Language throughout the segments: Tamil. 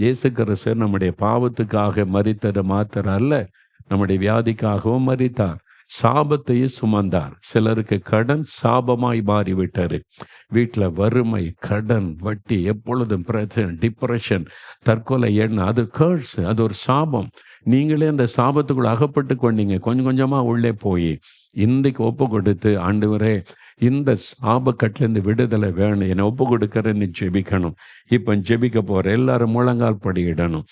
இயேசு கிறிஸ்து நம்முடைய பாவத்துக்காக மரித்தது மாத்திரம் அல்ல, நம்முடைய வியாதிக்காகவும் மரித்தார். சாபத்தையும் சுமந்தார். சிலருக்கு கடன் சாபமாய் மாறிவிட்டது. வீட்டில் வறுமை, கடன், வட்டி, எப்பொழுதும் பிரச்சனை, டிப்ரெஷன், தற்கொலை எண்ணம், அது கர்ஸ், அது ஒரு சாபம். நீங்களே அந்த சாபத்துக்குள்ள அகப்பட்டு கொண்டீங்க. கொஞ்சம் கொஞ்சமாக உள்ளே போய் இன்றைக்கு ஒப்பு கொடுத்து, ஆண்டவரே இந்த சாபக்கட்டிலேருந்து விடுதலை வேணும், என்னை ஒப்பு கொடுக்கறேன்னு ஜெபிக்கணும். இப்போ ஜெபிக்க போகிற எல்லாரும் முழங்கால் படியிடணும்.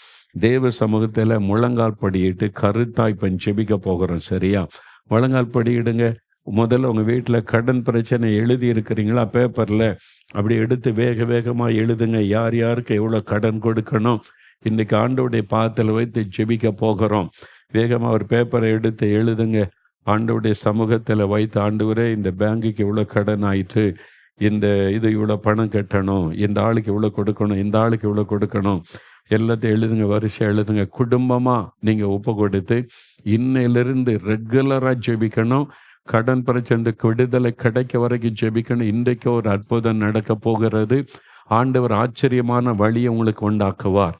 தேவ சமூகத்தில் முழங்கால் படியிட்டு கருத்தாய் இப்போ ஜெபிக்க போகிறோம். சரியா? முழங்கால் படியிடுங்க. முதல்ல உங்கள் வீட்டில் கடன் பிரச்சனை எழுதி இருக்கிறீங்களா? பேப்பரில் அப்படி எடுத்து வேக வேகமாக எழுதுங்க. யார் யாருக்கு எவ்வளோ கடன் கொடுக்கணும், இன்றைக்கி ஆண்டவருடைய பாதத்தில் வைத்து ஜெபிக்க போகிறோம். வேகமாக ஒரு பேப்பரை எடுத்து எழுதுங்க. ஆண்டவருடைய சமூகத்தில் வைத்து, ஆண்டவரே இந்த பேங்குக்கு இவ்வளோ கடன் ஆயிட்டு, இது இவ்வளோ பணம் கட்டணும், இந்த ஆளுக்கு இவ்வளோ கொடுக்கணும், இந்த ஆளுக்கு இவ்வளோ கொடுக்கணும், எல்லாத்தையும் எழுதுங்க. வரிசை எழுதுங்க. குடும்பமாக நீங்கள் ஒப்பு கொடுத்து இன்னையிலிருந்து ரெகுலராக ஜெபிக்கணும். கடன் பிரச்சனைக்கு விடுதலை கிடைக்க வரைக்கும் ஜெபிக்கணும். இன்றைக்கு ஒரு அற்புதம் நடக்க போகிறது. ஆண்டவர் ஆச்சரியமான வழியை உங்களுக்கு உண்டாக்குவார்.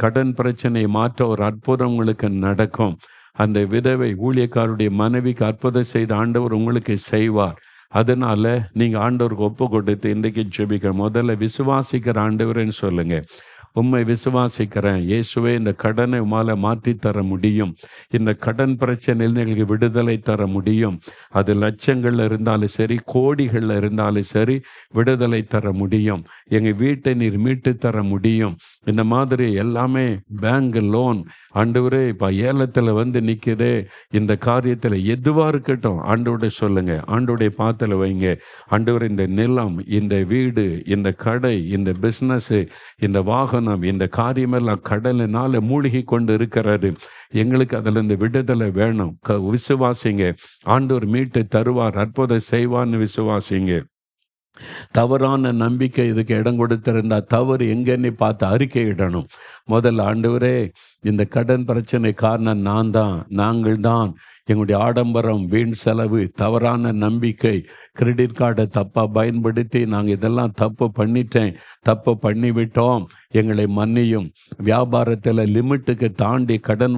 கடன் பிரச்சனையை மாற்ற ஒரு அற்புதம் உங்களுக்கு நடக்கும். அந்த விதவை ஊழியக்காருடைய மனைவிக்கு அற்புதம் செய்த ஆண்டவர் உங்களுக்கு செய்வார். அதனால நீங்கள் ஆண்டவருக்கு ஒப்பு கொடுத்து இன்றைக்கு ஜெபிக்க முதல்ல விசுவாசிக்கிற ஆண்டவரேன்னு சொல்லுங்கள். உம்மை விசுவாசிக்கிறேன் இயேசுவே, இந்த கடனை உம்மால் மாற்றி தர முடியும். இந்த கடன் பிரச்சனையில் எங்களுக்கு விடுதலை தர முடியும். அது லட்சங்களில் இருந்தாலும் சரி, கோடிகளில் இருந்தாலும் சரி, விடுதலை தர முடியும். எங்கள் வீட்டை நீர் மீட்டு தர முடியும். இந்த மாதிரி எல்லாமே பேங்க் லோன் ஆண்டவரே இப்போ ஏலத்தில் வந்து நிற்குதே, இந்த காரியத்தில் எதுவாக இருக்கட்டும் ஆண்டவருடைய சொல்லுங்கள். ஆண்டவருடைய பாத்தில் வைங்க. ஆண்டவர் இந்த நிலம், இந்த வீடு, இந்த கடை, இந்த பிஸ்னஸ்ஸு, இந்த வாகனம், இந்த காரியமெல்லாம் கடலினால மூழ்கி கொண்டு இருக்கிறாரு. எங்களுக்கு அதில் இந்த விடுதலை வேணும். விசுவாசிங்க. ஆண்டவர் மீட்டு தருவார், அற்புதம் செய்வார்னு விசுவாசிங்க. தவறான நம்பிக்கை இதுக்கு இடம் கொடுத்திருந்தா தவறு எங்கன்னு பார்த்து அறிக்கையிடணும். முதல்ல ஆண்டவரே இந்த கடன் பிரச்சனை காரணம் நாங்கள் தான். எங்களுடைய ஆடம்பரம், வீண் செலவு, தவறான நம்பிக்கை, கிரெடிட் கார்டை தப்பாக பயன்படுத்தி நாங்கள் இதெல்லாம் தப்பு பண்ணிவிட்டோம், எங்களை மன்னியும். வியாபாரத்தில் லிமிட்டுக்கு தாண்டி கடன்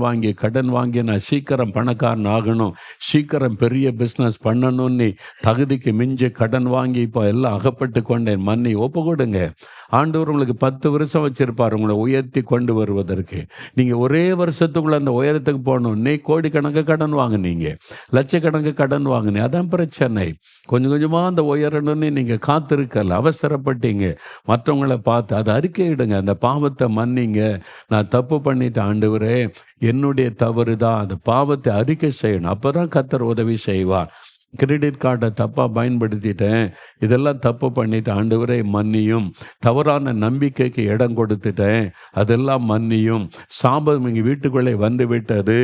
வாங்கி நான் சீக்கிரம் பணக்காரன் ஆகணும், சீக்கிரம் பெரிய பிஸ்னஸ் பண்ணணும்னு தகுதிக்கு மிஞ்சி கடன் வாங்கி இப்போ எல்லாம் அகப்பட்டு கொண்டேன், மன்னி. ஒப்பு கொடுங்க. ஆண்டவர் உங்களுக்கு 10 வருஷம் வச்சிருப்பார் உங்களை உயர்த்தி கொண்டு வருவதற்கு. நீங்கள் ஒரே வருஷத்துக்குள்ள அந்த உயரத்துக்கு போகணும். நீ கோடிக்கணக்கு கடன் வாங்கினீங்க, லட்சக்கணக்கு கடன் வாங்கினீங்க, அதான் பிரச்சனை. கொஞ்சம் கொஞ்சமாக அந்த உயரணும்னு நீங்கள் காத்திருக்கல, அவசரப்பட்டீங்க. மற்றவங்களை பார்த்து அதை அறிக்கையிடுங்க. அந்த பாவத்தை மன்னிங்க. நான் தப்பு பண்ணிட்டேன் ஆண்டவரே, என்னுடைய தவறு தான். அந்த பாவத்தை அறிக்கை செய்யணும். அப்போ தான் கர்த்தர் உதவி செய்வார். கிரெடிட் கார்டை தப்பாக பயன்படுத்திட்டேன், இதெல்லாம் தப்பு பண்ணிட்டு ஆண்டவரே மன்னியும். தவறான நம்பிக்கைக்கு இடம் கொடுத்துட்டேன், அதெல்லாம் மன்னியும். சாபம் எங்கள் வீட்டுக்குள்ளே வந்து விட்டது,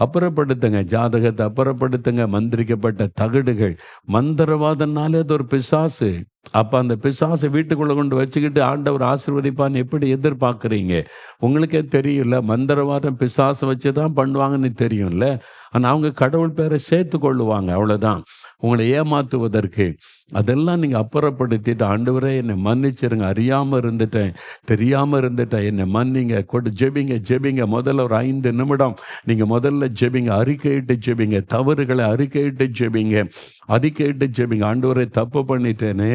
அப்புறப்படுத்துங்க. ஜாதகத்தை அப்புறப்படுத்துங்க. மந்திரிக்கப்பட்ட தகடுகள், மந்திரவாதனாலே அது ஒரு பிசாசு. அப்போ அந்த பிசாசை வீட்டுக்குள்ளே கொண்டு வச்சுக்கிட்டு ஆண்டவர் ஆசீர்வதிப்பான்னு எப்படி எதிர்பார்க்குறீங்க? உங்களுக்கே தெரியல, மந்திரவாதம் பிசாசை வச்சு தான் பண்ணுவாங்கன்னு தெரியும்ல. ஆனால் அவங்க கடவுள் பேரை சேர்த்து கொள்ளுவாங்க, அவ்வளோதான், உங்களை ஏமாற்றுவதற்கு. அதெல்லாம் நீங்கள் அப்புறப்படுத்திட்டு ஆண்டவரே என்னை மன்னிச்சிருங்க, அறியாமல் இருந்துட்டேன், தெரியாமல் இருந்துட்டேன், என்னை மன்னிங்க. ஜெபிங்க. முதல்ல ஒரு 5 நிமிடம் நீங்கள் முதல்ல ஜெபிங்க. அறிக்கையிட்டு ஜெபிங்க. தவறுகளை அறிக்கையிட்டு ஜெபிங்க. ஆண்டவரை தப்பு பண்ணிட்டேனே,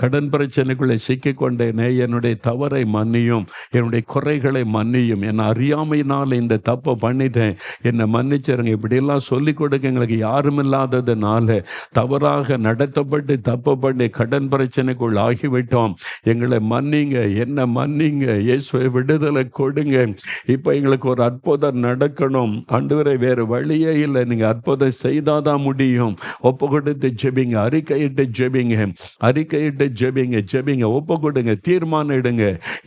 கடன் பிரச்சனைக்குள்ளே சிக்கிக்கொண்டேனே, என்னுடைய தவறை மன்னியும், என்னுடைய குறைகளை மன்னியும், என்னை அறியாமையினால் இந்த தப்பை பண்ணிட்டேன், என்னை மன்னிச்சிருங்க. இப்படியெல்லாம் சொல்லிக் கொடுக்க எங்களுக்கு யாரும் இல்லாததுனால தவறாக நடத்தப்பட்டு தப்பு பண்ணி கடன் பிரச்சனைக்குள் ஆகிவிட்டோம். எங்களை மன்னிங்க, என்ன மன்னிங்க. இயேசுவை விடுதலை கொடுங்க. இப்போ எங்களுக்கு ஒரு அற்புதம் நடக்கணும் ஆண்டவரே, வேறு வழியே இல்லை. நீங்கள் அற்புதம் செய்தாதான் முடியும். ஒப்பு கொடுத்து ஜெபிங்க. அறிக்கையிட்டு ஜெபிங்க. ஒப்பு கொடுங்க. தீர்மானம் எடுங்க.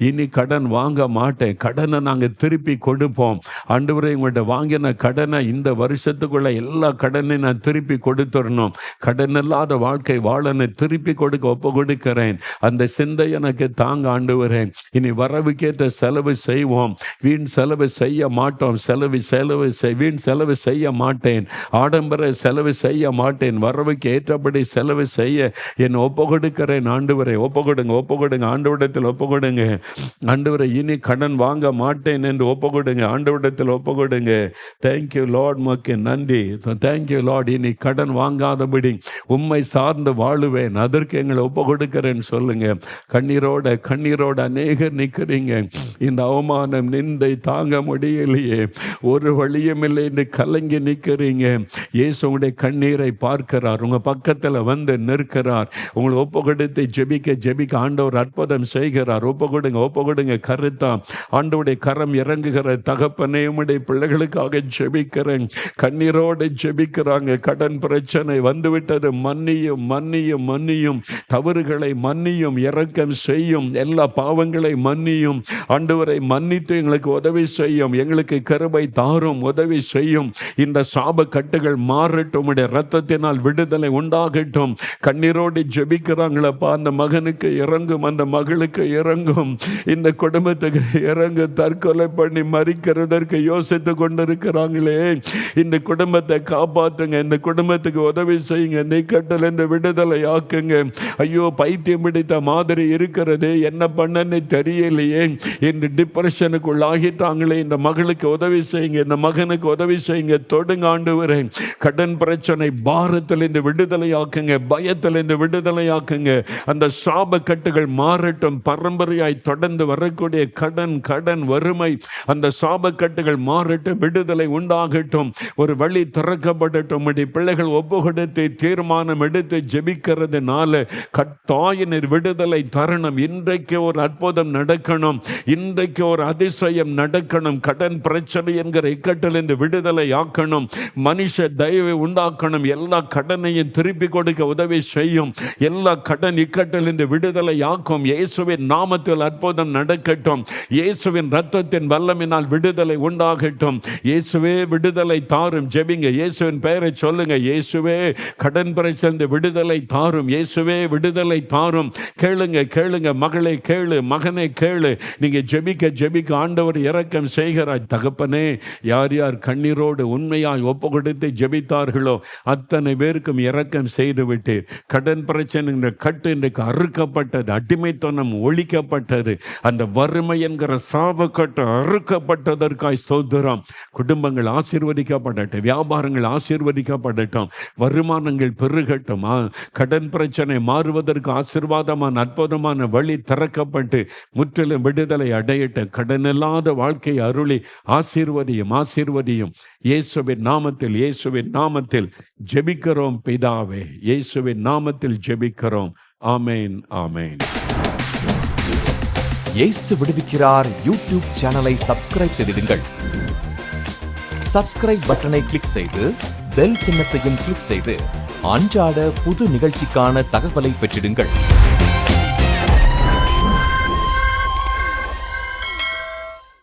இனி கடன் வாங்க மாட்டேன், கடனை நாங்கள் திருப்பி கொடுப்போம். ஆண்டவரே உங்கள்கிட்ட வாங்கின கடனை இந்த வருஷத்துக்குள்ள எல்லா கடனையும் நான் திருப்பி கொடுத்துடணும். கடன் இல்லாத வாழ்க்கை வாழனை திருப்பி கொடுக்க ஒப்பு கொடுக்கிறேன். அந்த சிந்தை எனக்கு தாங்க ஆண்டவரே. இனி வரவுக்கேற்ற செலவு செய்வோம், வீண் செலவு செய்ய மாட்டோம். வீண் செலவு செய்ய மாட்டேன், ஆடம்பர செலவு செய்ய மாட்டேன். வரவுக்கு ஏற்றபடி செலவு செய்ய என் ஒப்பு கொடுக்கிறேன். ஆண்டவரை ஒப்பு கொடுங்க ஆண்டவரிடத்தில் ஒப்பு கொடுங்க. ஆண்டவரை இனி கடன் வாங்க மாட்டேன் என்று ஒப்பு கொடுங்க. ஆண்டவரிடத்தில் ஒப்பு கொடுங்க. தேங்க்யூ லார்ட், மக்கு நன்றி. Thank you Lord. இனி கடன் வாங்காதபடி உம்மை சார்ந்து வாழுவேன், அதற்கு எங்களை ஒப்பு கொடுக்கிறேன்னு சொல்லுங்க. கண்ணீரோட அநேகர் நிற்கிறீங்க. இந்த அவமானம் நிந்தை தாங்க முடியலையே, ஒரு வழியும் இல்லை என்று கலங்கி நிற்கிறீங்க. இயேசு உங்களுடைய கண்ணீரை பார்க்கிறார், உங்க பக்கத்தில் வந்து நிற்கிறார். உங்களை ஒப்பு கொடுத்து ஜெபிக்க ஆண்டவர் அற்புதம் செய்கிறார். ஒப்பு கொடுங்க கருத்தா. ஆண்டவருடைய கரம் இறங்குகிற தகப்பனே, உம்முடைய பிள்ளைகளுக்காக ஜெபிக்கிறேன். கண்ணீரோடு ஜெபிக்கிறாங்க. கடன் பிரச்சனை வந்துவிட்டது, மன்னியும் தவறுகளை மன்னியும், இரக்கம் செய்யும், எல்லா பாவங்களை மன்னியும். ஆண்டவரை மன்னித்து எங்களுக்கு உதவி செய்யும், எங்களுக்கு கிருபை தாரும், உதவி செய்யும். இந்த சாப கட்டுகள் மாறட்டும், உம்முடைய இரத்தத்தினால் விடுதலை உண்டாகட்டும். கண்ணீரோடு ஜெபிக்கிறாங்களப்பா. அந்த மகனுக்கு இறங்கும், அந்த மகளுக்கு இறங்கும், இந்த குடும்பத்துக்கு இறங்கு. தற்கொலை பண்ணி மறிக்கிறதற்கு யோசித்து கொண்டிருக்கிறாங்களே, இந்த குடும்பத்தை காப்பாற்றுங்க, இந்த குடும்பத்துக்கு உதவி செய்யுங்க, நீக்கட்டல் இந்த விடுதலை ஆக்குங்க. ஐயோ, பைத்தியம் பிடித்த மாதிரி இருக்கிறது, என்ன பண்ணன்னு தெரியலையே என்று டிப்ரெஷனுக்குள் ஆகிட்டாங்களே, இந்த மகளுக்கு உதவி செய்யுங்க, இந்த மகனுக்கு உதவி செய்யுங்க. தொடுங்க ஆண்டவரே. கடன் பிரச்சனை பாரத்தில் இந்த விடுதலை ஆக்குங்க, பயத்தில் இந்த விடுதலை ஆக்குங்க. அந்த சாப கட்டுகள் மாறட்டும். பரம்பரையாய் தொடர்ந்து வரக்கூடிய கடன் வறுமை, அந்த சாப கட்டுகள் மாறட்டும், விடுதலை உண்டாகட்டும், ஒரு வழி திறக்கப்படட்டும். பிள்ளைகள் ஒப்பு கொடுத்து தீர்மானம் எடுத்து ஜெபிக்கிறதுனால கட்டாயினர் விடுதலை தரணும். இன்றைக்கு ஒரு அற்புதம் நடக்கணும், இன்றைக்கு ஒரு அதிசயம் நடக்கணும். கடன் பிரச்சனை என்கிற இக்கட்டில் இந்த விடுதலை ஆக்கணும், மனுஷ தயவை உண்டாக்கணும். எல்லா கடனையும் திருப்பி கொடுக்க உதவி செய்யும், எல்லா கடன் இக்கட்டில் இந்த விடுதலை ஆக்கும். இயேசுவின் நாமத்தில் அற்புதம் நடக்கட்டும், இயேசுவின் இரத்தத்தின் வல்லமையினால் விடுதலை உண்டாகட்டும். இயேசுவே விடுதலை தாரும். ஜெபிங்க, இயேசுவின் பெயரை சொல்லுங்க. இயேசுவே கடன் பிரச்சனை விடுதலை தாரும், இயேசுவே விடுதலை தாரும். கேளுங்க மகளே, கேளு மகனே, கேளு. நீங்க ஜெபிக்க ஆண்டவர் இரக்கம் செய்கிறார். தகப்பனே, யார் கண்ணீரோடு உண்மையாய் ஒப்பு கொடுத்து ஜெபித்தார்களோ அத்தனை பேருக்கும் இரக்கம் செய்து விட்டீர். கடன் பிரச்சனை கட்டு இன்றைக்கு அறுக்கப்பட்டது, அடிமைத்தனம் ஒழிக்கப்பட்டது, அந்த வறுமை என்கிற சாபக்கட்டு அறுக்கப்பட்டதற்காய் ஸ்தோத்திரம். குடும்பங்கள் ஆசீர்வதிக்கப்படட்டும், வியாபாரங்கள் ஆசீர்வதிக்கப்படட்டும், வருமானங்கள் பெருகட்டும். கடன் பிரச்சனை மாறுவதற்கு ஆசீர்வாதமான அற்புதமான வழி திறக்கப்பட்டு முற்றிலும் விடுதலை அடையட்ட. கடன் இல்லாத வாழ்க்கை அருளி ஆசீர்வதியும். இயேசுவின் நாமத்தில் ஜெபிக்கிறோம் பிதாவே, இயேசுவின் நாமத்தில் ஜெபிக்கிறோம். ஆமேன். இயேசு விடுவிக்கிறார் யூடியூப் சேனலை சப்ஸ்கிரைப் செய்திடுங்கள். சப்ஸ்கிரைப் பட்டனை கிளிக் செய்து பெல் சின்னத்தையும் கிளிக் செய்து அன்றாட புது நிகழ்ச்சிக்கான தகவலை பெற்றிடுங்கள்.